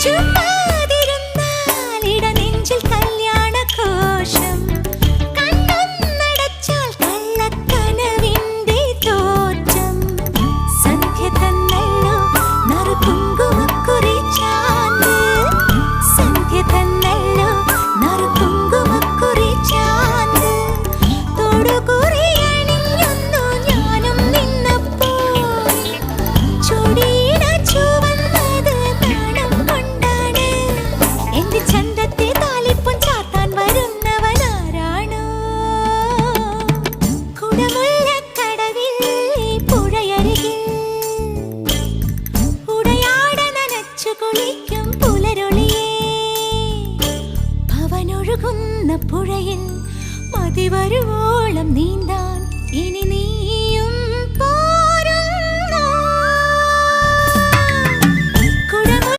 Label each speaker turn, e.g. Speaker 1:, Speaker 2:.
Speaker 1: ചുമ്മാതിരുന്നാൽ ഇടനെഞ്ചിൽ കല്യാണഘോഷം. കണ്ണൊന്നടച്ചാൽ കള്ളക്കനവിന്റെ തോറ്റം. സന്ധ്യ തന്നല്ലോ നറുകുങ്കുമക്കുറി ചാന്ത്. സന്ധ്യ തന്നല്ലോ നറുകുങ്കുമക്കുറി ചാന്ത്. തൊടുകുറി അണിഞ്ഞൊന്നു ഞാനും നിന്നപ്പോൾ. ചുടിയിട ചുവന്നത് നാണം കൊണ്ടാണ്. എന്റെ ചന്തത്തെ താലിപ്പും ചാത്താൻ വരുന്നവനാരാണോ? കുടമുല്ലക്കടവിൽ ഈ പുഴയരികിൽ ഉടയാട നനച്ചു കുളിക്കും പുലരൊളിയേ. അവനൊഴുകുന്ന പുഴയിൽ മതി വരുവോളം നീന്താൻ ഇനി നീയും